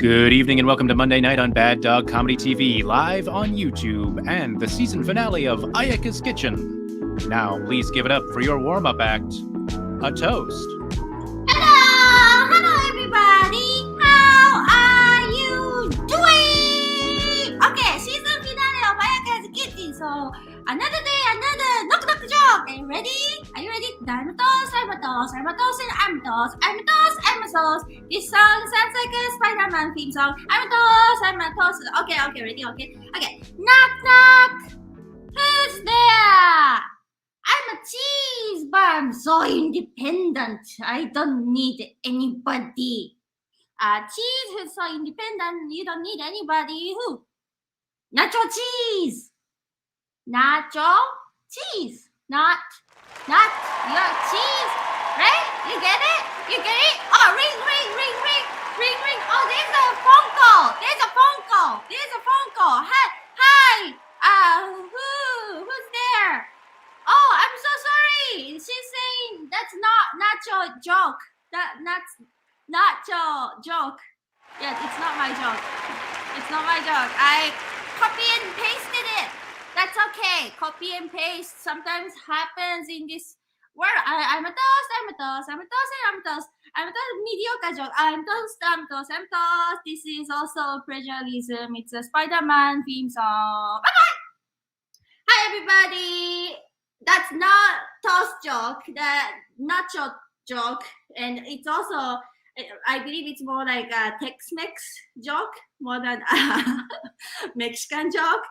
Good evening and welcome to Monday Night on Bad Dog Comedy TV, live on YouTube, and the season finale of Ayaka's Kitchen. Now, please give it up for your warm-up act, a toast. Hello everybody. How are you doing? Okay, season finale of Ayaka's Kitchen. So another day, another knock joke. Are you ready? Are you ready? I'm a toast, and I'm a toast. This song sounds like a Spider-Man theme song. I'm a toast. Okay, ready? Okay. Knock. Who's there? I'm a cheese, but I'm so independent. I don't need anybody. Cheese who's so independent, you don't need anybody. Who? Nacho cheese. Nacho cheese. Not your cheese. Right? You get it? Oh, ring. Oh, there's a phone call. Hi. Who's there? Oh, I'm so sorry. She's saying that's not your joke. That's not your joke. Yeah, it's not my joke. I copy and pasted it. That's okay. Copy and paste sometimes happens in this world. I'm a toast. Mediocre joke. I'm toast. This is also plagiarism. It's a Spider-Man theme song. Bye-bye. Hi, everybody. That's not toast joke. That nacho joke. And it's also, I believe it's more like a Tex-Mex joke more than a Mexican joke.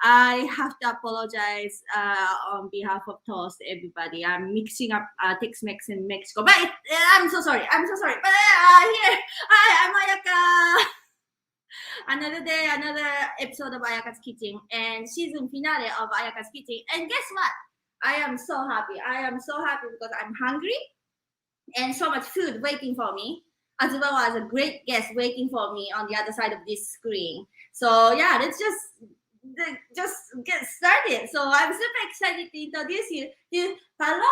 I have to apologize on behalf of Toast, everybody. I'm mixing up Tex-Mex and Mexico. But I'm so sorry. But here, hi, I'm Ayaka. Another day, another episode of Ayaka's Kitchen and season finale of Ayaka's Kitchen. And guess what? I am so happy because I'm hungry and so much food waiting for me, as well as a great guest waiting for me on the other side of this screen. So yeah, let's just get started. So I'm super excited to introduce you to Paloma.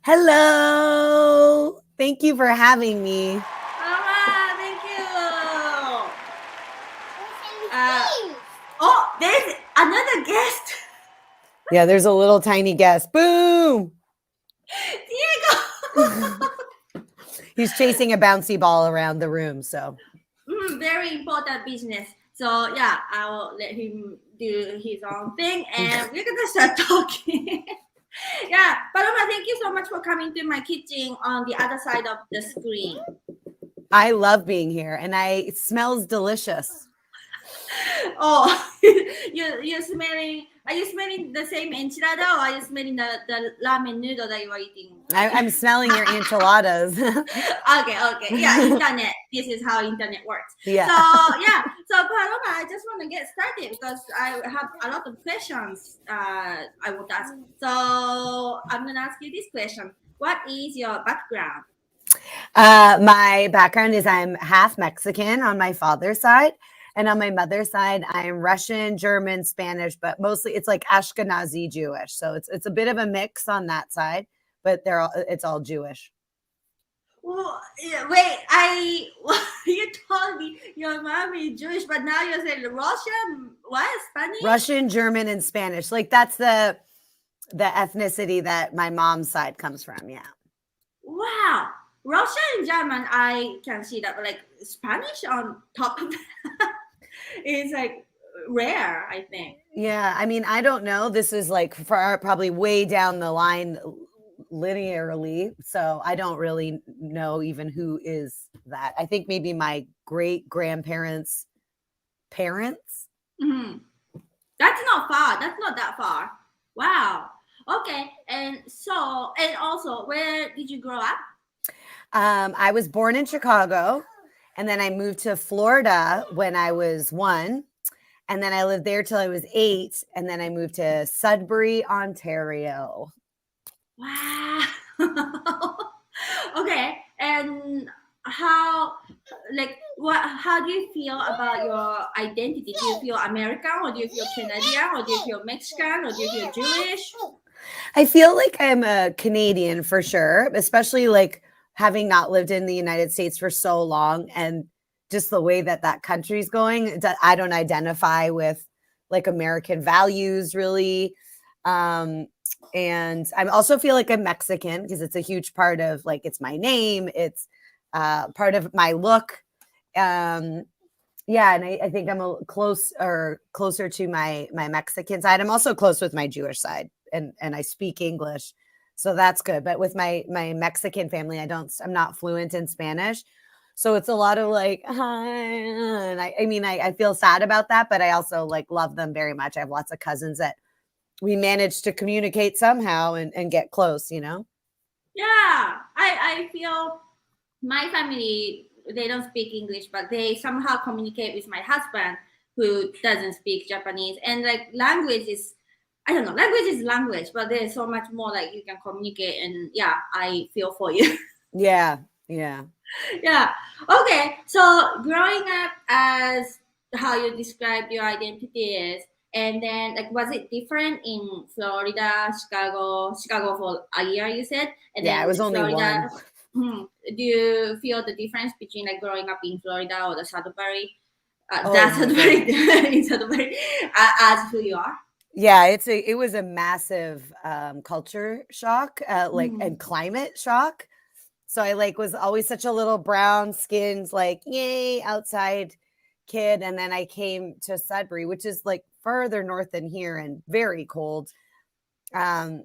Hello. Thank you for having me. Paloma, thank you. Oh, there's another guest. Yeah, there's a little tiny guest. Boom. Diego. He's chasing a bouncy ball around the room. So very important business. So yeah, I will let him do his own thing and we're gonna start talking. Yeah, Paloma, thank you so much for coming to my kitchen on the other side of the screen. I love being here and it smells delicious. Oh, you're smelling. Are you smelling the same enchilada or are you smelling the ramen noodle that you are eating? I'm smelling your enchiladas. Okay. Yeah, internet. This is how internet works. Yeah. So Paloma, I just want to get started because I have a lot of questions I want to ask. So I'm going to ask you this question. What is your background? My background is I'm half Mexican on my father's side. And on my mother's side, I'm Russian, German, Spanish, but mostly it's like Ashkenazi Jewish. So it's a bit of a mix on that side, but it's all Jewish. Wow, Well, wait, you told me your mom is Jewish, but now you're saying Russian, what, Spanish? Russian, German, and Spanish. Like that's the ethnicity that my mom's side comes from. Yeah. Wow, Russian and German, I can see that, but like Spanish on top of that is like rare, I think. Yeah, I mean, I don't know. This is like far, probably way down the line linearly, so I don't really know even who is that. I think maybe my great grandparents' parents. Mm-hmm. That's not far. That's not that far. Wow. Okay. And also, where did you grow up? I was born in Chicago, and then I moved to Florida when I was 1. And then I lived there till I was 8. And then I moved to Sudbury, Ontario. Wow. Okay. And how do you feel about your identity? Do you feel American, or do you feel Canadian, or do you feel Mexican, or do you feel Jewish? I feel like I'm a Canadian for sure, especially like having not lived in the United States for so long, and just the way that country's going. I don't identify with like American values really. And I also feel like I'm Mexican because it's a huge part of like, it's my name. It's part of my look. Yeah. And I think I'm closer to my Mexican side. I'm also close with my Jewish side, and I speak English. So that's good. But with my Mexican family, I'm not fluent in Spanish. So it's a lot of like, hi. And I feel sad about that, but I also like love them very much. I have lots of cousins that we managed to communicate somehow and get close, you know? Yeah. I feel my family, they don't speak English, but they somehow communicate with my husband, who doesn't speak Japanese. And like language is, I don't know, language is language, but there's so much more like you can communicate. And yeah, I feel for you. Yeah. Yeah. Yeah. Okay. So growing up as how you described your identity is, and then like, was it different in Florida, Chicago for a year, you said? And Yeah, then it was only Florida. one. Do you feel the difference between like growing up in Florida or the Sudbury? Oh That's my Sudbury, in Sudbury, as who you are? Yeah, it was a massive culture shock, and climate shock. So I like was always such a little brown skinned, like, yay, outside kid. And then I came to Sudbury, which is like further north than here and very cold. And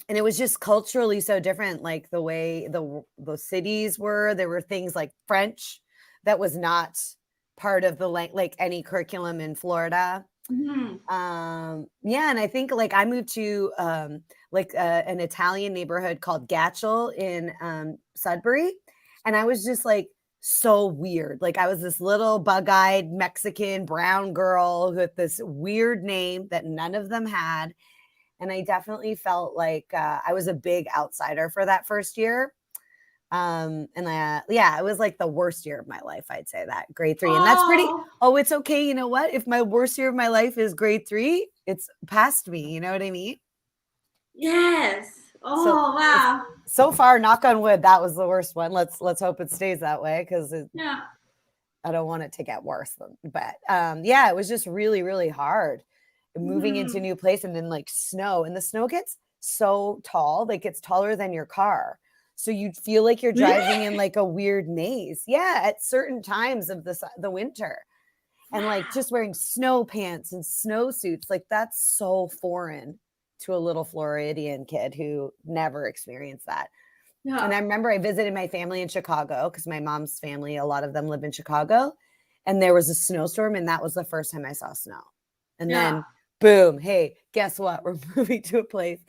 it was just culturally so different, like the way the cities were. There were things like French that was not part of the like any curriculum in Florida. Yeah, and I think like I moved to an Italian neighborhood called Gatchel in Sudbury, and I was just like so weird. Like I was this little bug-eyed Mexican brown girl with this weird name that none of them had, and I definitely felt like I was a big outsider for that first year. It was like the worst year of my life, I'd say, that grade 3. And that's pretty, it's okay. You know what? If my worst year of my life is grade 3, it's past me. You know what I mean? Yes. Wow. So far, knock on wood, that was the worst one. Let's hope it stays that way, because I don't want it to get worse. But it was just really, really hard moving into a new place, and then like snow, and the snow gets so tall, like it's taller than your car. So you'd feel like you're driving in like a weird maze. Yeah, at certain times of the winter. And like just wearing snow pants and snowsuits, like that's so foreign to a little Floridian kid who never experienced that. Yeah. And I remember I visited my family in Chicago, because my mom's family, a lot of them live in Chicago. And there was a snowstorm, and that was the first time I saw snow. And then boom, hey, guess what? We're moving to a place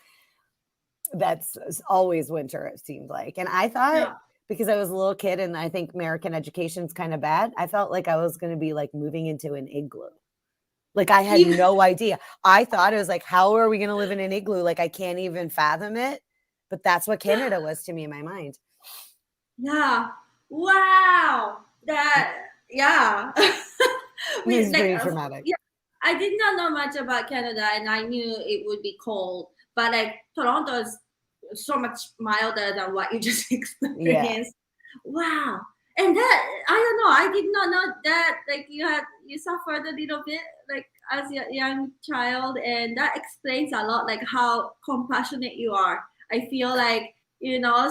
that's always winter, it seemed like. And I thought, because I was a little kid and I think American education's kind of bad, I felt like I was going to be like moving into an igloo. Like I had no idea. I thought it was like, how are we going to live in an igloo? Like I can't even fathom it. But that's what Canada was to me in my mind. Yeah. Wow. It's pretty traumatic. Yeah, I did not know much about Canada, and I knew it would be cold. But like Toronto is so much milder than what you just experienced. Wow. And that, I don't know, I did not know that, like, you suffered a little bit, like, as a young child, and that explains a lot, like, how compassionate you are. I feel like,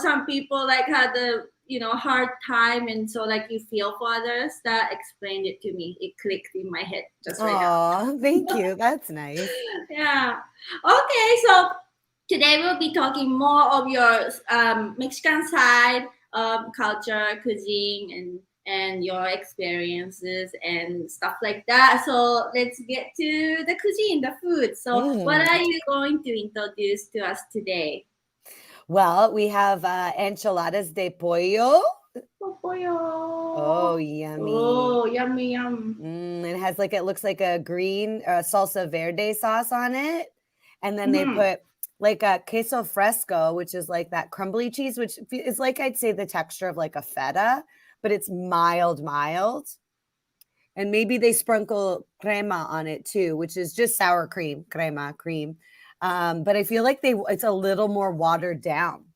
some people, like, had a, hard time, and so, like, you feel for others. That explained it to me. It clicked in my head just right now. Oh, thank you. That's nice. Yeah. Okay, so today we'll be talking more of your Mexican side of culture, cuisine, and your experiences and stuff like that. So let's get to the cuisine, the food. So what are you going to introduce to us today? Well, we have enchiladas de pollo. Pollo. Oh, yummy. Oh, yummy, yum. It looks like a green salsa verde sauce on it. And then they put like a queso fresco, which is like that crumbly cheese, which is like, I'd say the texture of like a feta, but it's mild. And maybe they sprinkle crema on it too, which is just sour cream, cream. But I feel like it's a little more watered down.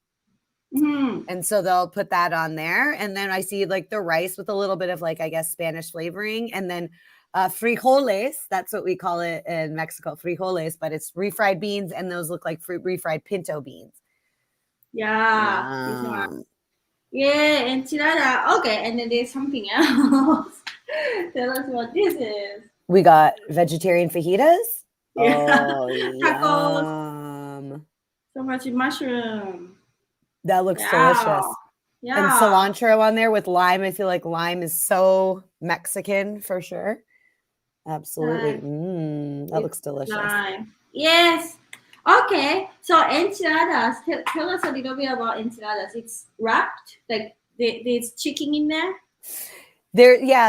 And so they'll put that on there. And then I see like the rice with a little bit of like, I guess, Spanish flavoring. And then frijoles, that's what we call it in Mexico, frijoles, but it's refried beans. And those look like refried pinto beans. Yeah. Yeah, enchilada. Okay, and then there's something else. Tell us what this is. We got vegetarian fajitas. Yeah. Oh, Tacos. So much mushroom. That looks delicious. Yeah. And cilantro on there with lime. I feel like lime is so Mexican for sure. Absolutely. That looks delicious. Lime. Yes. Okay. So enchiladas. Tell us a little bit about enchiladas. It's wrapped, like there's chicken in there.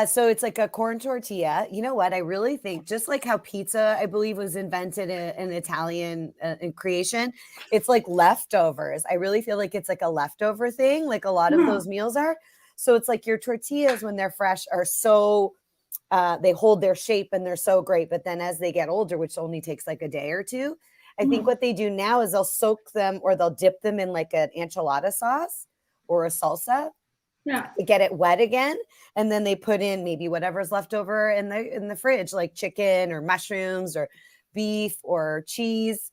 So it's like a corn tortilla. You know what? I really think just like how pizza, I believe, was invented in Italian creation, it's like leftovers. I really feel like it's like a leftover thing, like a lot of those meals are. So it's like your tortillas when they're fresh are so, they hold their shape and they're so great. But then as they get older, which only takes like a day or two, I think what they do now is they'll soak them or they'll dip them in like an enchilada sauce or a salsa. Yeah. To get it wet again. And then they put in maybe whatever's left over in the fridge, like chicken or mushrooms or beef or cheese.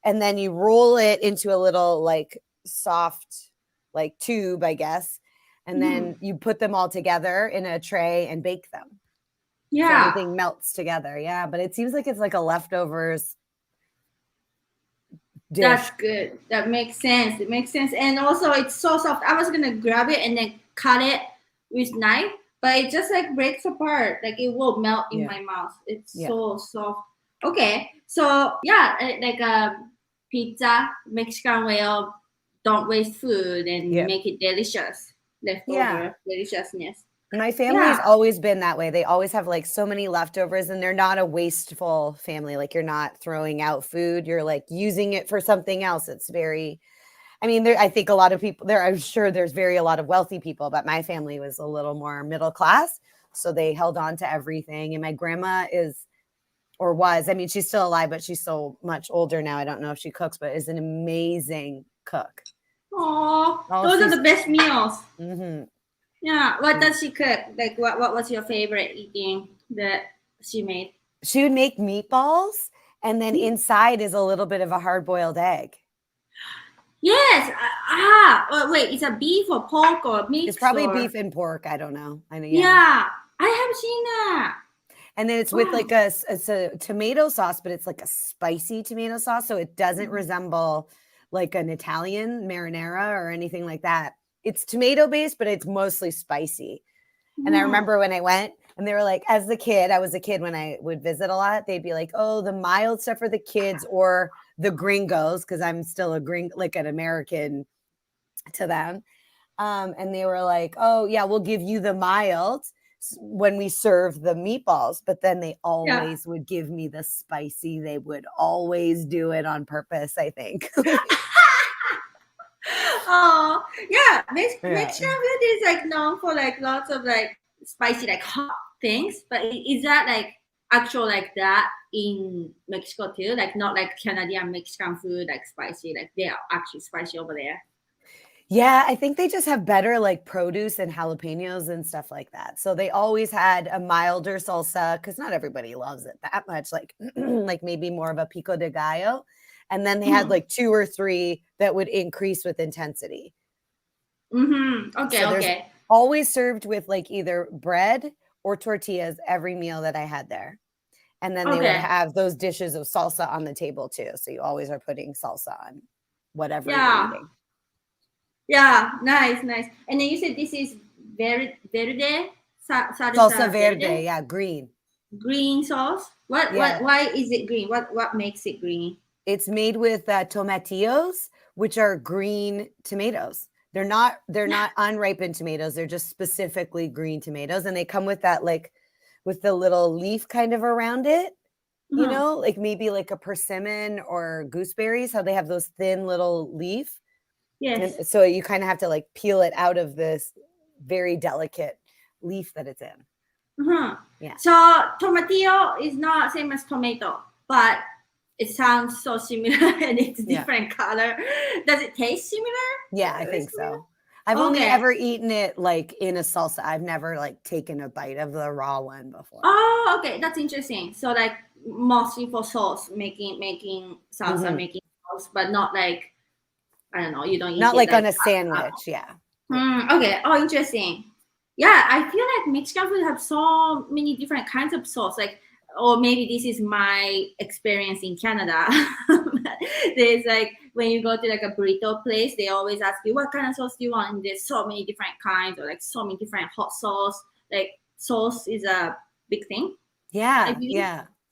And then you roll it into a little like soft like tube, I guess. And then you put them all together in a tray and bake them. Yeah. So everything melts together. Yeah. But it seems like it's like a leftovers dish. That's good. That makes sense. It makes sense. And also it's so soft. I was gonna grab it and then cut it with knife, but it just like breaks apart. Like it will melt in my mouth. It's so soft. Okay. So yeah, like pizza, Mexican way of don't waste food and make it delicious. Leftover deliciousness. My family's always been that way. They always have like so many leftovers and they're not a wasteful family. Like you're not throwing out food. You're like using it for something else. It's very, I mean, I think a lot of people there, I'm sure there's a lot of wealthy people, but my family was a little more middle class. So they held on to everything. And my grandma was, I mean, she's still alive, but she's so much older now. I don't know if she cooks, but is an amazing cook. Oh, those are the best meals. Yeah. What does she cook? Like what was your favorite eating that she made? She would make meatballs and then inside is a little bit of a hard-boiled egg. Yes. Wait, it's a beef or pork or meat? It's probably beef and pork. I don't know. I know. Yeah, I have seen that. And then it's with like it's a tomato sauce, but it's like a spicy tomato sauce. So it doesn't resemble like an Italian marinara or anything like that. It's tomato based, but it's mostly spicy. And I remember when I went and they were like, as a kid, I was a kid when I would visit a lot, they'd be like, oh, the mild stuff for the kids or the gringos, because I'm still like an American to them. And they were like, oh, yeah, we'll give you the mild when we serve the meatballs. But then they always would give me the spicy. They would always do it on purpose, I think. Oh, yeah. Mexican food is like known for like lots of like spicy, like hot things. But is that like actual like that in Mexico too? Like not like Canadian Mexican food, like spicy, like they are actually spicy over there. Yeah, I think they just have better like produce and jalapenos and stuff like that. So they always had a milder salsa because not everybody loves it that much, like like maybe more of a pico de gallo. And then they had like 2 or 3 that would increase with intensity. Okay, So there's okay. always served with like either bread or tortillas every meal that I had there. And then they would have those dishes of salsa on the table too. So you always are putting salsa on whatever you're eating. Yeah, nice. And then you said this is verde, salsa verde, yeah, green. Green sauce. Why is it green? What makes it green? It's made with tomatillos, which are green tomatoes. They're not unripened tomatoes. They're just specifically green tomatoes, and they come with that like with the little leaf kind of around it. You know, like maybe like a persimmon or gooseberries, how they have those thin little leaf. Yes. And so you kind of have to like peel it out of this very delicate leaf that it's in. Yeah. So tomatillo is not same as tomato, but it sounds so similar and it's different color. Does it taste similar? Yeah, I think so. I've only ever eaten it like in a salsa. I've never like taken a bite of the raw one before. Oh, okay. That's interesting. So like mostly for sauce, making salsa, making sauce, but not like, I don't know, you don't eat not it like on a sandwich. Yeah. Okay. Oh, interesting. Yeah, I feel like Mexican food have so many different kinds of sauce. Like, or maybe this is my experience in Canada. There's like when you go to like a burrito place, they always ask you what kind of sauce do you want, and there's so many different kinds, or like so many different hot sauce. Like sauce is a big thing. Yeah.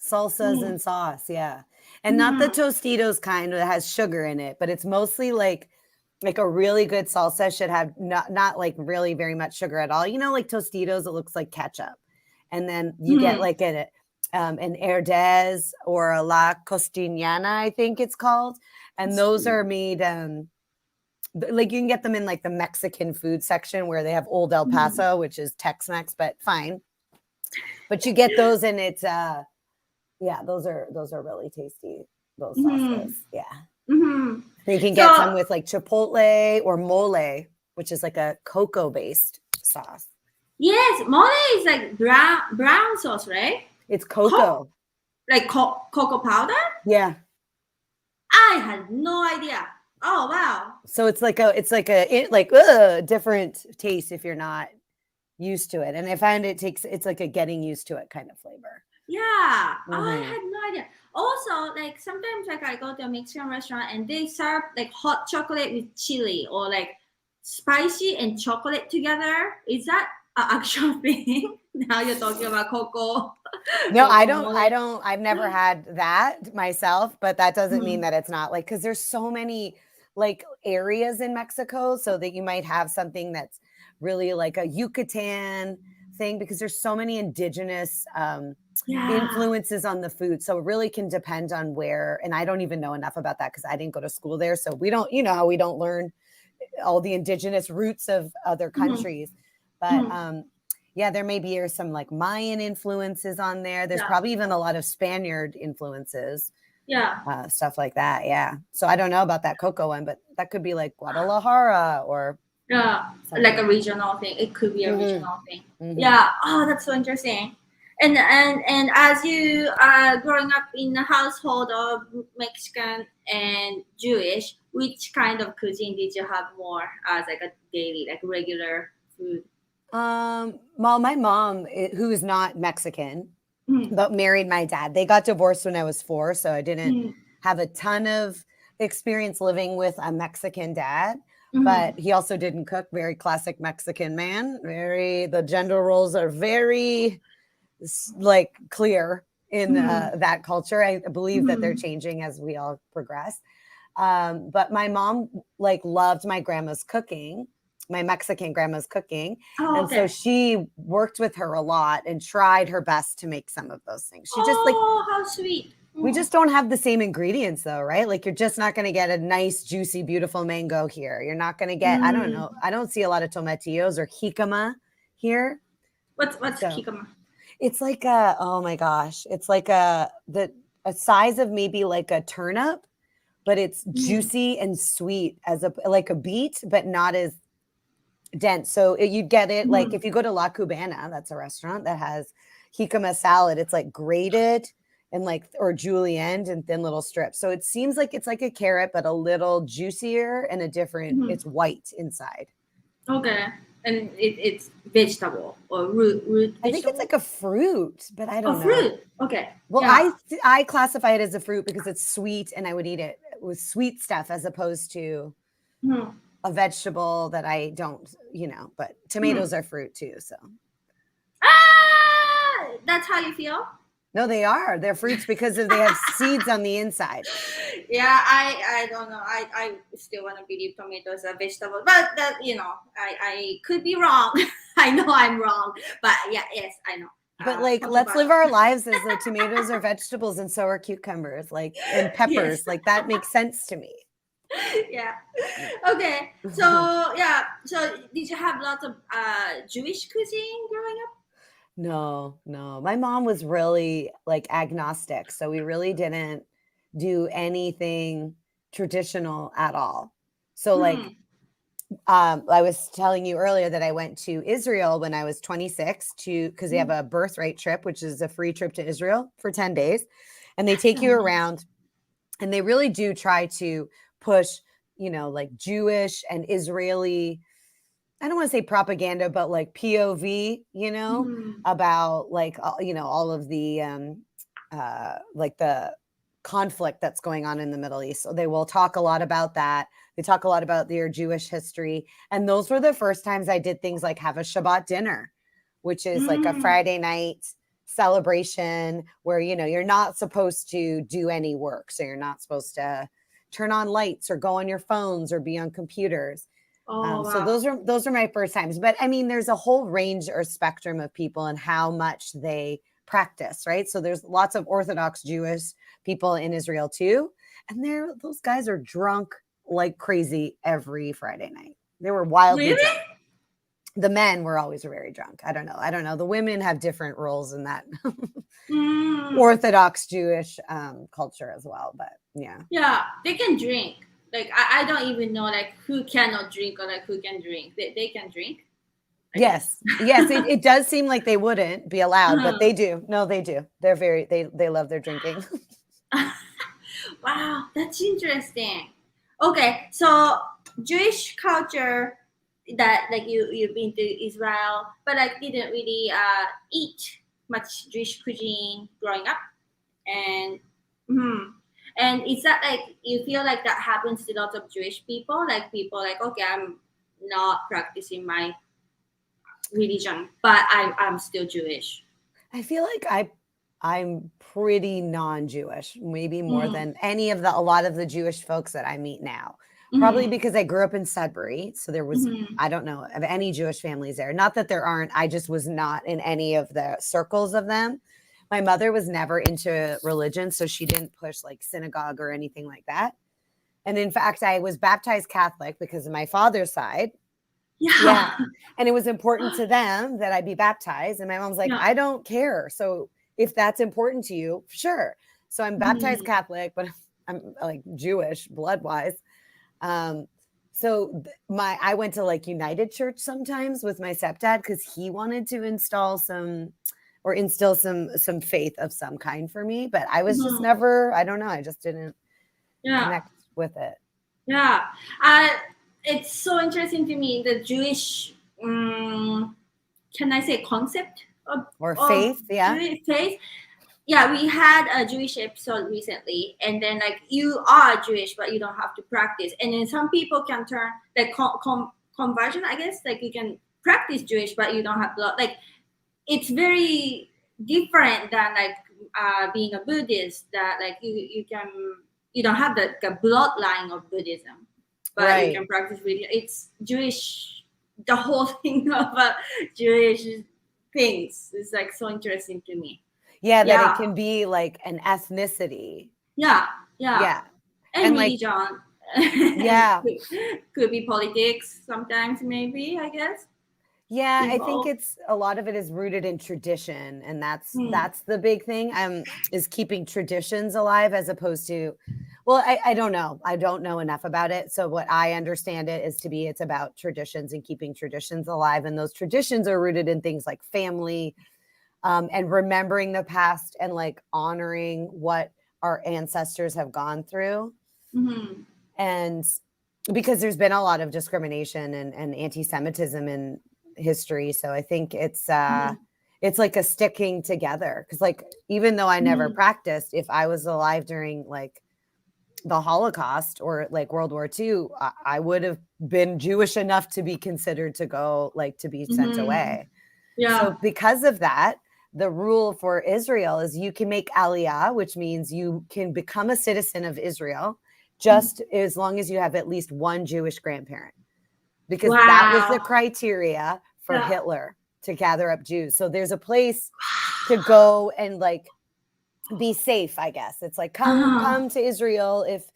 Salsas and sauce. Yeah. And not the Tostitos kind that has sugar in it, but it's mostly like a really good salsa should have not like really very much sugar at all. You know, like Tostitos, it looks like ketchup. And then you get like an Herdez or a La Costiniana, I think it's called. And those are made like you can get them in like the Mexican food section where they have Old El Paso, which is Tex-Mex, but fine. But you get those and it's those are really tasty, those sauces. Yeah. You can get some with like chipotle or mole, which is like a cocoa based sauce. Yes, mole is like brown sauce, right? It's cocoa. Like cocoa powder? Yeah. I had no idea. Oh wow. So it's like a different taste if you're not used to it. And I find it's like a getting used to it kind of flavor. Yeah. I had no idea. Also, like sometimes like I go to a Mexican restaurant and they serve like hot chocolate with chili or like spicy and chocolate together. Is that an actual thing? Now you're talking about cocoa. No, I don't. I've never had that myself, but that doesn't mean that it's not like, because there's so many like areas in Mexico, so that you might have something that's really like a Yucatan thing, because there's so many indigenous influences on the food. So it really can depend on where, and I don't even know enough about that because I didn't go to school there. So we don't, you know how we don't learn all the indigenous roots of other countries. But yeah, there may be some like Mayan influences on there. There's probably even a lot of Spaniard influences. Yeah. Stuff like that. Yeah. So I don't know about that cocoa one, but that could be like Guadalajara or like a regional thing. It could be a regional thing. Yeah. Oh, that's so interesting. And as you are growing up in a household of Mexican and Jewish, which kind of cuisine did you have more as like a daily, like regular food? Well, my mom, who is not Mexican, but married my dad. They got divorced when I was 4, so I didn't have a ton of experience living with a Mexican dad. But he also didn't cook. Very classic Mexican man. The gender roles are very like clear in that culture. I believe that they're changing as we all progress. But my mom like loved my grandma's cooking, my Mexican grandma's cooking. And so she worked with her a lot and tried her best to make some of those things. She just like, how sweet. We just don't have the same ingredients though, right? Like you're just not going to get a nice, juicy, beautiful mango here. You're not going to get, I don't know. I don't see a lot of tomatillos or jicama here. What's jicama? It's like oh my gosh. It's like a size of maybe like a turnip but it's juicy and sweet like a beet, but not as dense. So you'd get it like if you go to La Cubana, that's a restaurant that has jicama salad. It's like grated and like, or julienne and thin little strips. So it seems like it's like a carrot, but a little juicier and a different, it's white inside. Okay. And it's vegetable or root vegetable? I think it's like a fruit, but I don't know. Fruit. Okay. Well, I classify it as a fruit because it's sweet and I would eat it with sweet stuff as opposed to a vegetable that I don't, but tomatoes are fruit too. So. That's how you feel? No, they are. They're fruits because they have seeds on the inside. Yeah, I don't know. I still want to believe tomatoes are vegetables, but that I could be wrong. I know I'm wrong, but yes, I know. But let's live our lives as though tomatoes are vegetables and so are cucumbers, and peppers. Yes. Like that makes sense to me. Yeah. Okay. So So did you have lots of Jewish cuisine growing up? No. My mom was really agnostic. So we really didn't do anything traditional at all. So I was telling you earlier that I went to Israel when I was 26 because they have a birthright trip, which is a free trip to Israel for 10 days. And they take you around and they really do try to push, Jewish and Israeli, I don't want to say propaganda, but POV, about all of the the conflict that's going on in the Middle East. So they will talk a lot about that. They talk a lot about their Jewish history. And those were the first times I did things like have a Shabbat dinner, which is like a Friday night celebration where, you're not supposed to do any work. So you're not supposed to turn on lights or go on your phones or be on computers. Wow. So those are my first times. But I mean, there's a whole range or spectrum of people and how much they practice, right? So there's lots of Orthodox Jewish people in Israel too. And those guys are drunk like crazy every Friday night. They were wildly drunk. The men were always very drunk. I don't know. The women have different roles in that Orthodox Jewish culture as well. But yeah. Yeah, they can drink. I don't even know who cannot drink or who can drink. They can drink. Yes. It does seem like they wouldn't be allowed, but they do. No, they do. They're they love their drinking. Wow, that's interesting. Okay, so Jewish culture that you've been to Israel, but didn't really eat much Jewish cuisine growing up, and is that you feel like that happens to lots of Jewish people? People okay, I'm not practicing my religion, but I'm still Jewish. I feel like I'm pretty non-Jewish, maybe more than a lot of the Jewish folks that I meet now. Probably because I grew up in Sudbury. So there was, I don't know of any Jewish families there. Not that there aren't, I just was not in any of the circles of them. My mother was never into religion, so she didn't push synagogue or anything like that. And in fact, I was baptized Catholic because of my father's side. Yeah. And it was important to them that I be baptized. And my mom's like, I don't care. So if that's important to you, sure. So I'm baptized Catholic, but I'm Jewish blood-wise. So I went to United Church sometimes with my stepdad because he wanted to instill some faith of some kind for me. But I was just never, I don't know. I just didn't connect with it. Yeah. It's so interesting to me, the Jewish, can I say concept? Or faith, yeah. Faith. Yeah, we had a Jewish episode recently, and then you are Jewish, but you don't have to practice. And then some people can turn conversion, I guess, you can practice Jewish, but you don't have blood. It's very different than being a Buddhist. That you don't have the bloodline of Buddhism, but you can practice religion. It's Jewish. The whole thing of Jewish things is so interesting to me. Yeah, that it can be an ethnicity. Yeah. And religion. Yeah. could be politics sometimes, maybe, I guess. Yeah, I think it's a lot of it is rooted in tradition, and that's the big thing. Is keeping traditions alive as opposed to, well, I don't know. I don't know enough about it. So what I understand it is to be, it's about traditions and keeping traditions alive, and those traditions are rooted in things like family, and remembering the past and like honoring what our ancestors have gone through, and because there's been a lot of discrimination and anti-Semitism in history. So I think it's like a sticking together, because like even though I never practiced, if I was alive during like the Holocaust or like World War II, I would have been Jewish enough to be considered to go, like, to be sent away. So because of that, the rule for Israel is you can make aliyah, which means you can become a citizen of Israel just as long as you have at least one Jewish grandparent, because that was the criteria for Hitler to gather up Jews. So there's a place to go and like be safe, I guess. It's like come to Israel if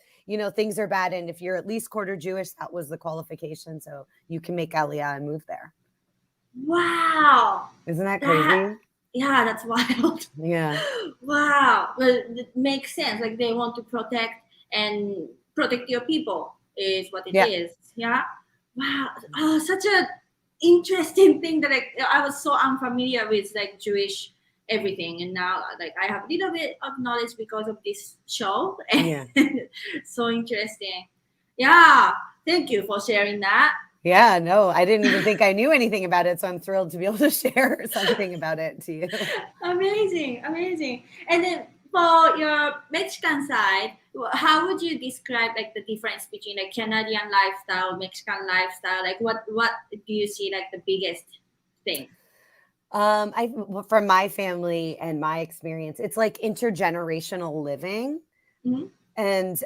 things are bad, and if you're at least quarter Jewish, that was the qualification. So you can make aliyah and move there. Wow. Isn't that crazy? Yeah, that's wild. Yeah. Wow. Well, it makes sense. Like they want to protect your people is what it is. Yeah. Wow. Oh, such a interesting thing that I was so unfamiliar with like Jewish everything, and now like I have a little bit of knowledge because of this show. So interesting. Yeah. Thank you for sharing that. Yeah, no, I didn't even think I knew anything about it. So I'm thrilled to be able to share something about it to you. Amazing. And then for your Mexican side, how would you describe like the difference between like Canadian lifestyle, Mexican lifestyle? Like what do you see like the biggest thing? From my family and my experience, it's like intergenerational living. And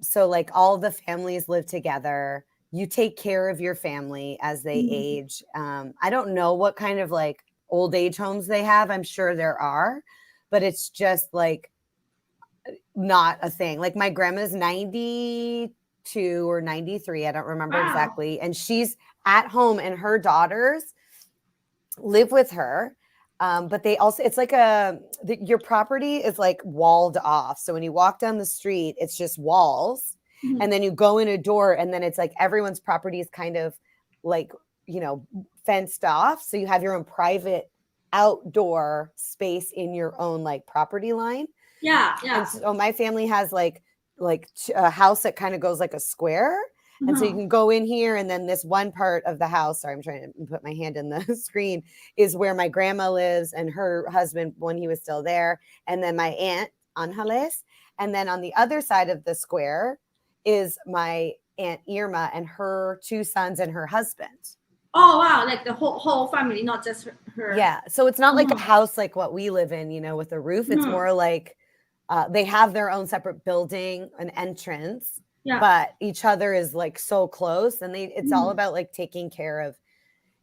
so like all the families live together. You take care of your family as they age. I don't know what kind of like old age homes they have. I'm sure there are, but it's just like not a thing. Like my grandma's 92 or 93. I don't remember exactly. And she's at home and her daughters live with her. But they also, it's like your property is like walled off. So when you walk down the street, it's just walls. And then you go in a door, and then it's like everyone's property is kind of like, fenced off. So you have your own private outdoor space in your own like property line. Yeah. And so my family has like a house that kind of goes like a square. And so you can go in here, and then this one part of the house, sorry, I'm trying to put my hand in the screen, is where my grandma lives and her husband when he was still there. And then my aunt, Angeles. And then on the other side of the square is my Aunt Irma and her two sons and her husband. Oh, wow. Like the whole family, not just her. Yeah. So it's not like a house like what we live in, with a roof. It's more like they have their own separate building, an entrance, but each other is like so close. And it's all about like taking care of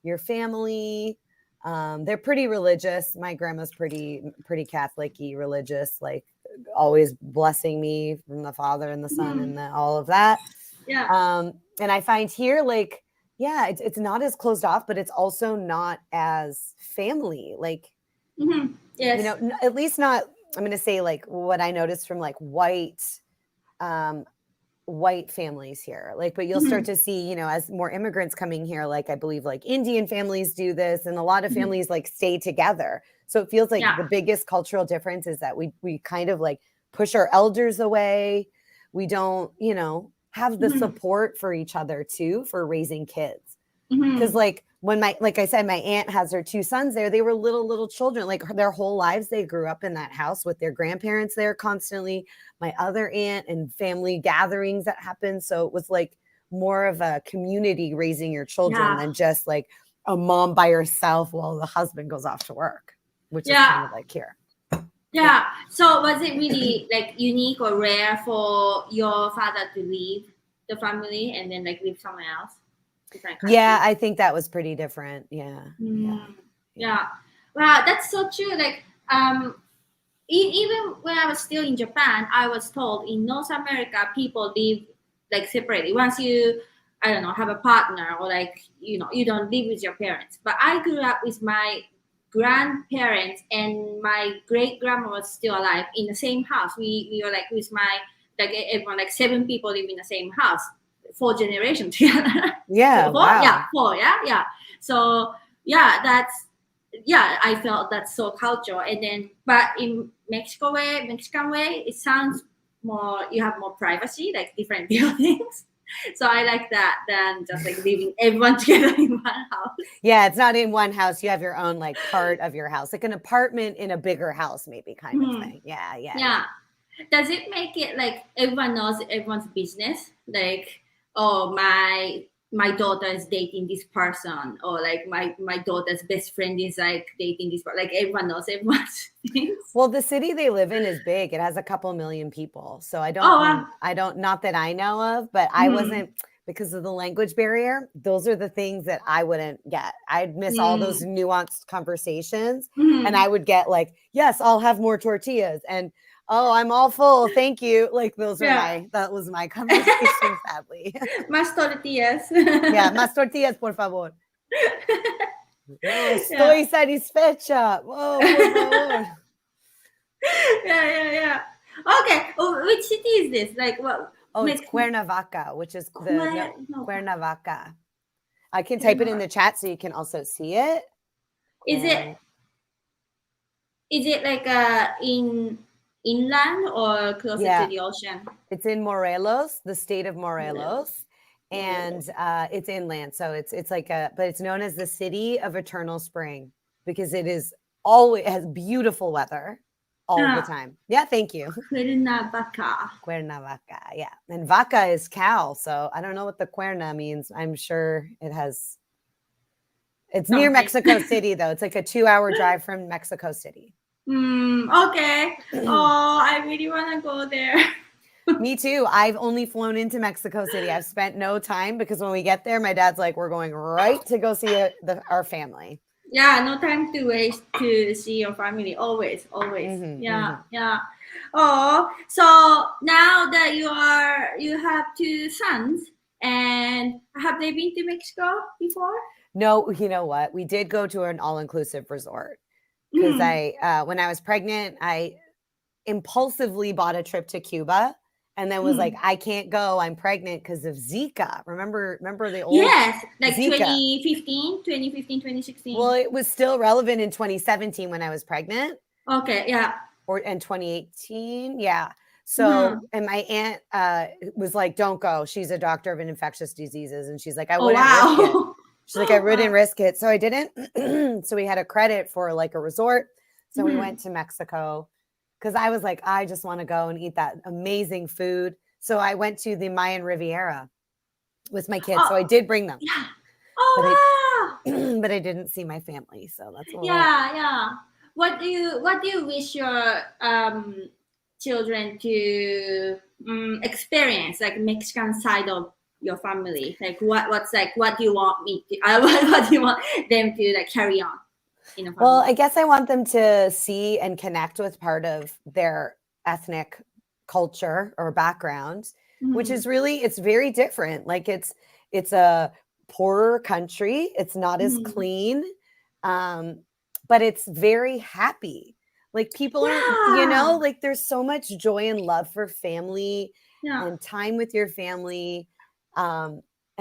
your family. They're pretty religious. My grandma's pretty Catholic-y religious, like always blessing me from the Father and the Son and all of that. Yeah. And I find here, like, it's not as closed off, but it's also not as family. Like, yes. At least not, I'm going to say like what I noticed from like white families here, like, but you'll start to see, as more immigrants coming here, like I believe like Indian families do this, and a lot of families like stay together. So it feels like the biggest cultural difference is that we kind of like push our elders away. We don't, have the support for each other too, for raising kids. Because like when like I said, my aunt has her two sons there, they were little children, like their whole lives. They grew up in that house with their grandparents there constantly. My other aunt and family gatherings that happened. So it was like more of a community raising your children than just like a mom by herself while the husband goes off to work, which is kind of like here. Yeah. So was it really like unique or rare for your father to leave the family and then like live somewhere else? Yeah, I think that was pretty different. Yeah. Wow, that's so true. Like even when I was still in Japan, I was told in North America people live like separately. Once you I don't know, have a partner, or like, you don't live with your parents. But I grew up with my grandparents, and my great grandma was still alive in the same house. We were like with my, like everyone, like 7 people live in the same house, 4 generations together. Yeah. So 4, wow. yeah, 4, yeah. So I felt that's so cultural. And then, but in Mexican way, it sounds more, you have more privacy, like different buildings. So I like that than just like living everyone together in one house. Yeah, it's not in one house. You have your own like part of your house, like an apartment in a bigger house, maybe kind of thing. Yeah. Does it make it like everyone knows everyone's business? Like, oh, my daughter is dating this person, or like my daughter's best friend is like dating this person. Like everyone knows everyone's things. Well, the city they live in is big. It has a couple million people. So I don't, not that I know of, but I wasn't, because of the language barrier, those are the things that I wouldn't get. I'd miss all those nuanced conversations, and I would get like, yes, I'll have more tortillas, and oh, I'm all full, thank you. Like that was my conversation, sadly. Más tortillas. Yeah, más tortillas, por favor. Estoy satisfecha. Oh, por favor. Yeah. Okay. Oh, which city is this? Like what? Oh, it's Cuernavaca, which is Cuernavaca. I can type it in the chat so you can also see it. Is it like in inland or closer to the ocean? It's in Morelos, the state of Morelos, and it's inland. So it's like but it's known as the city of eternal spring because it has beautiful weather all the time. Yeah, thank you. Cuernavaca, yeah. And vaca is cow, so I don't know what the cuerna means. I'm sure it's near Mexico City, though. It's like a 2-hour drive from Mexico City. Okay. Oh, I really want to go there. Me too. I've only flown into Mexico City. I've spent no time because when we get there, my dad's like, we're going right to go see our family. Yeah, no time to waste to see your family. Always. Yeah. Oh, so now that you have 2 sons, and have they been to Mexico before? No, you know what? We did go to an all-inclusive resort because when I was pregnant, I impulsively bought a trip to Cuba. And then was like, I can't go. I'm pregnant because of Zika. Remember the old like Zika. 2015, 2016. Well, it was still relevant in 2017 when I was pregnant. Okay, yeah. And 2018, yeah. So, and my aunt was like, don't go. She's a doctor of infectious diseases. And she's like, I wouldn't risk it. She's like, I wouldn't risk it. So I didn't. So we had a credit for like a resort. So we went to Mexico. Because I was like, I just want to go and eat that amazing food. So I went to the Mayan Riviera with my kids. So I did bring them. Yeah. But I didn't see my family. So that's a yeah. What do you wish your children to experience, like Mexican side of your family? Like what do you want what do you want them to like carry on? Well, I guess I want them to see and connect with part of their ethnic culture or background, which is it's very different. Like it's a poorer country. It's not as clean, but it's very happy. Like people are, like there's so much joy and love for family and time with your family.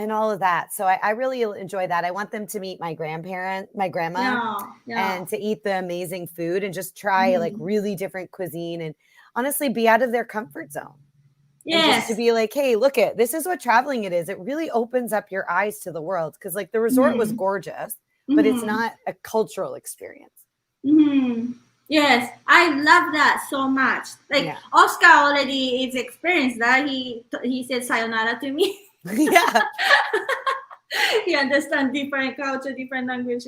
And all of that. So I really enjoy that. I want them to meet my grandma, and to eat the amazing food and just try like really different cuisine and honestly be out of their comfort zone. Yes. And just to be like, hey, look this is what traveling it is. It really opens up your eyes to the world. Cause like the resort was gorgeous, but it's not a cultural experience. Yes, I love that so much. Like Oscar already is experienced that. He said sayonara to me. Yeah. He understands different culture, different language.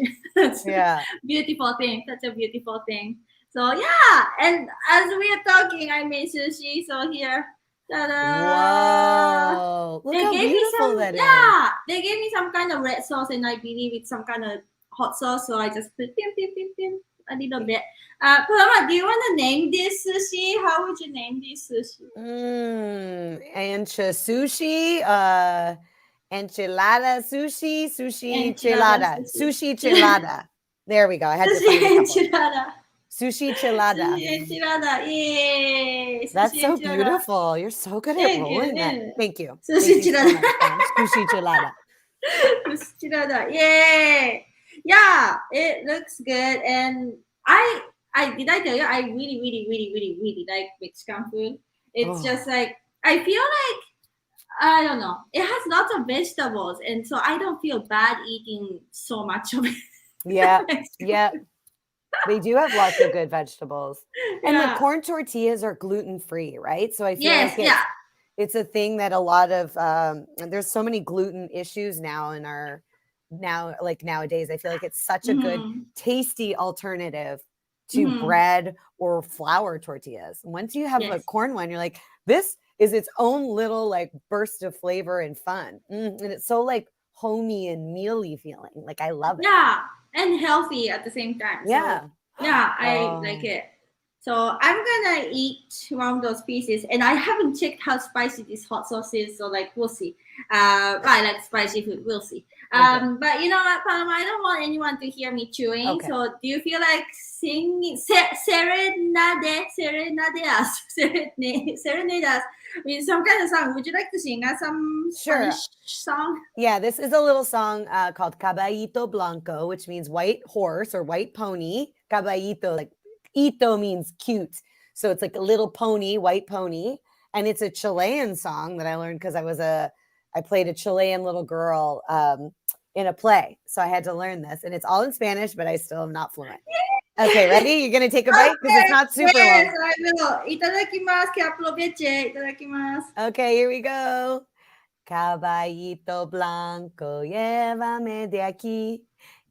Beautiful thing. Such a beautiful thing. So yeah, and as we are talking, I made sushi. So here, ta-da! Whoa! Look how beautiful that is. Yeah, they gave me some kind of red sauce, and I believe it's some kind of hot sauce. So I just put a little bit. Paloma, do you want to name this sushi? How would you name this sushi? Ancha sushi. Enchilada, sushi, chilada. Sushi chilada. There we go. I had to find a couple. Enchilada. Sushi chilada. Sushi enchilada. Yay. That's Sushi so enchilada. beautiful. You're so good at rolling that. Thank you. Sushi chilada. Sushi chilada. Sushi chilada. Yay. Yeah, it looks good. And did I tell you I really like Mexican food. It's just like I feel like I don't know. It has lots of vegetables, and so I don't feel bad eating so much of it. Yeah, yeah. They do have lots of good vegetables, and the corn tortillas are gluten-free, right? So I feel like it's a thing that a lot of there's so many gluten issues now in our nowadays. I feel like it's such a good, tasty alternative to bread or flour tortillas. Once you have a corn one, you're like, this is its own little like burst of flavor and fun. And it's so like homey and mealy feeling. Like I love it. Yeah, and healthy at the same time. Yeah. So, yeah, I like it. So I'm gonna eat one of those pieces, and I haven't checked how spicy this hot sauce is. So like we'll see. I like spicy food. We'll see. But you know what, Paloma, I don't want anyone to hear me chewing. Okay. So do you feel like singing serenade us with some kind of song? Would you like to sing us some Spanish song? Yeah, this is a little song called Caballito Blanco, which means white horse or white pony. Caballito, like ito means cute. So it's like a little pony, white pony. And it's a Chilean song that I learned because I played a Chilean little girl in a play. So I had to learn this. And it's all in Spanish, but I still am not fluent. Okay, ready? You're going to take a bite? Because it's not super long. I will. Itadakimasu, que aproveche. Itadakimasu. Okay, here we go. Caballito blanco, llévame de aquí.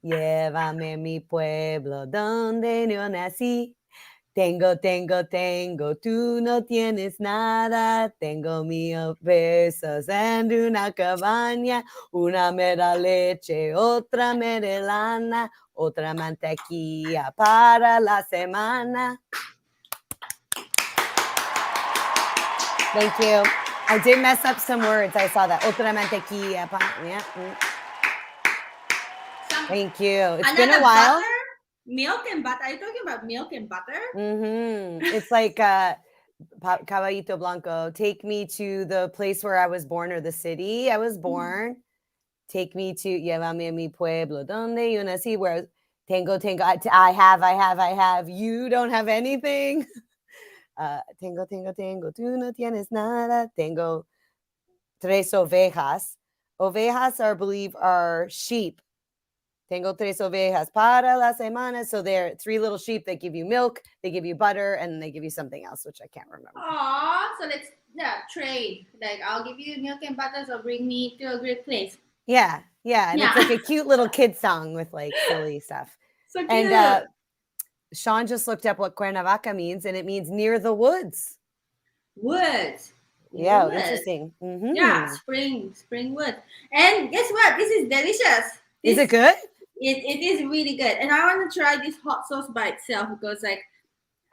Llévame a mi pueblo donde yo nací. Tengo, tú no tienes nada. Tengo 1000 pesos en una cabaña. Una me da leche, otra me da lana, otra mantequilla para la semana. Thank you. I did mess up some words. I saw that. Otra mantequilla. Yeah. Thank you. It's been a while. Butter? Milk and butter. Are you talking about milk and butter? It's like Caballito Blanco. Take me to the place where I was born or the city I was born. Take me to Llévame a mi pueblo donde yo nací. Where tengo. I have. You don't have anything. Tengo. Tú no tienes nada. Tengo 3 ovejas. Ovejas are sheep. Tengo 3 ovejas para la semana. So they're 3 little sheep that give you milk, they give you butter, and they give you something else, which I can't remember. Aw, so let's trade. Like, I'll give you milk and butter, so bring me to a great place. Yeah. And it's like a cute little kid song with like silly stuff. So cute. And Seann just looked up what Cuernavaca means, and it means near the woods. Woods. Yeah, interesting. Yeah, spring wood. And guess what? This is delicious. Is it good? It is really good. And I want to try this hot sauce by itself because like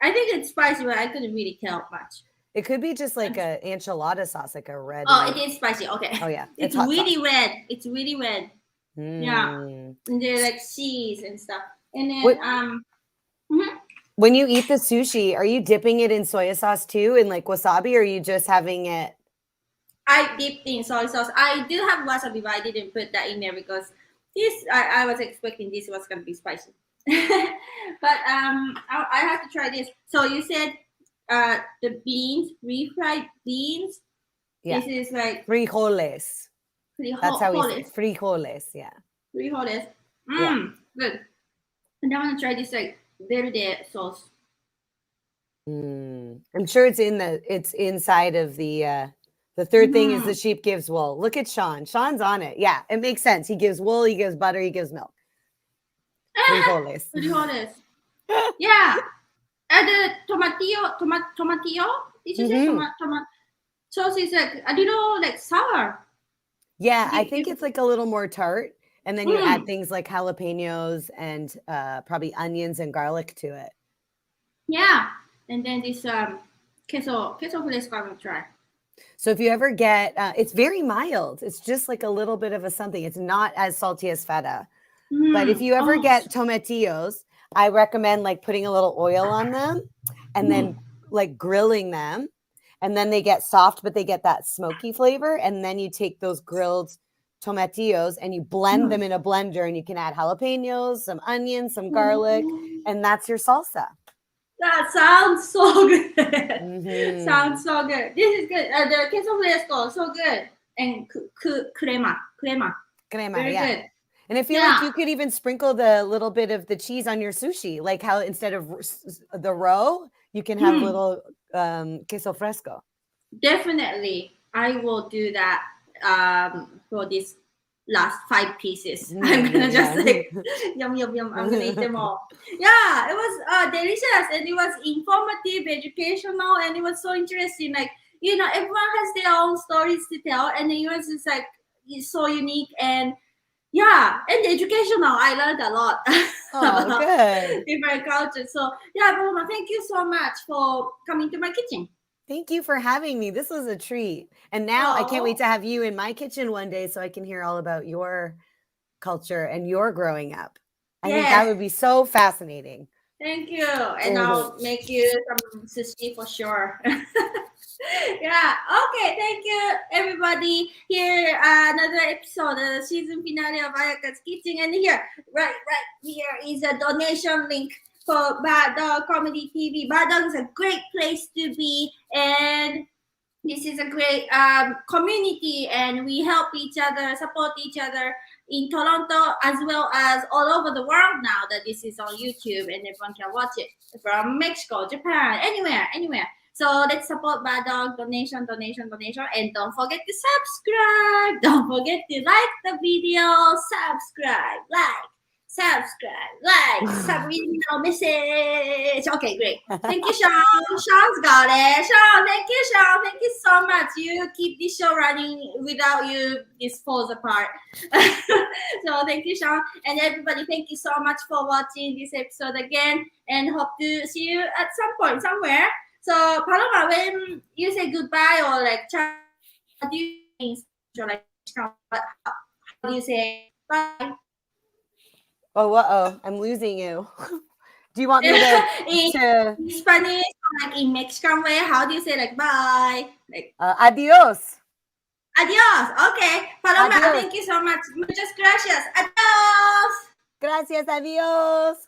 I think it's spicy, but I couldn't really tell much. It could be just like a enchilada sauce, like a red. Oh, it is spicy. Okay. Oh yeah. It's really red. It's really red. Yeah. And they're like cheese and stuff. And then when you eat the sushi, are you dipping it in soy sauce too, and like wasabi, or are you just having it? I dipped in soy sauce. I do have wasabi, but I didn't put that in there because I was expecting this was gonna be spicy. But I have to try this. So you said the beans, refried beans. Yeah. This is like frijoles. That's how we say it. Frijoles, yeah. Frijoles. Good. And I want to try this like verde sauce. I'm sure it's inside of the third thing is the sheep gives wool. Look at Seann. Seann's on it. Yeah, it makes sense. He gives wool, he gives butter, he gives milk. Frijoles. Frijoles. Yeah. And the tomatillo. Did you say tomato? Sauce is like a little like sour. Yeah, I think it's like a little more tart. And then you add things like jalapenos and probably onions and garlic to it. Yeah. And then this queso fresco I will try. So if you ever get, it's very mild. It's just like a little bit of a something. It's not as salty as feta. But if you ever get tomatillos, I recommend like putting a little oil on them and then like grilling them. And then they get soft, but they get that smoky flavor. And then you take those grilled tomatillos and you blend them in a blender, and you can add jalapenos, some onions, some garlic, and that's your salsa. That sounds so good. Sounds so good. This is good. The queso fresco, so good. And crema. Very good. And I feel like you could even sprinkle the little bit of the cheese on your sushi, like how instead of the roe, you can have little queso fresco. Definitely. I will do that for this last 5 pieces. I'm gonna just like yum. I'm gonna eat them all. Yeah, it was delicious, and it was informative, educational, and it was so interesting. Like, you know, everyone has their own stories to tell, and it was just like, it's so unique and and educational. I learned a lot about different cultures. So Paloma, thank you so much for coming to my kitchen. Thank you for having me. This was a treat. And now I can't wait to have you in my kitchen one day so I can hear all about your culture and your growing up. I think that would be so fascinating. Thank you. And I'll make you some sushi for sure. Okay. Thank you, everybody. Here, another episode, the season finale of Ayaka's Kitchen. And here, right here is a donation link for Bad Dog Comedy TV. Bad Dog is a great place to be, and this is a great community, and we help each other, support each other in Toronto as well as all over the world now that this is on YouTube and everyone can watch it from Mexico, Japan, anywhere. So let's support Bad Dog. Donation. And don't forget to subscribe. Don't forget to like the video. Subscribe, subliminal message. Okay, great. Thank you, Sean. Sean's got it. Sean, thank you, Sean. Thank you so much. You keep this show running. Without you, this falls apart. So thank you, Sean. And everybody, thank you so much for watching this episode again. And hope to see you at some point, somewhere. So, Paloma, when you say goodbye or like, how do you say bye? Oh, I'm losing you. Do you want me to in Spanish, like in Mexican way? How do you say like bye? Like adios. Adios. Okay, Paloma, thank you so much. Muchas gracias. Adios. Gracias. Adios.